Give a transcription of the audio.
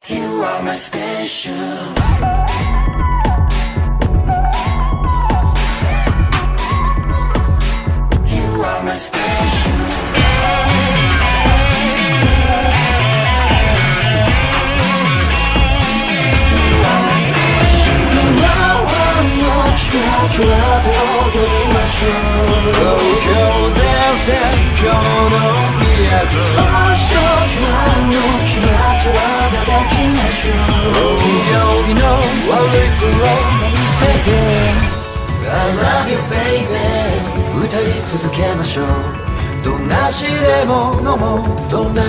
You are my special. You are my special. You are my special. Now I'm not sure to love you, give my soul. 東京前線今日の都 Oh, so try not to love you, I got you, my soul. 本行儀の悪い面を見せて I love you baby 歌い続けましょうどんな試練も飲もうどんな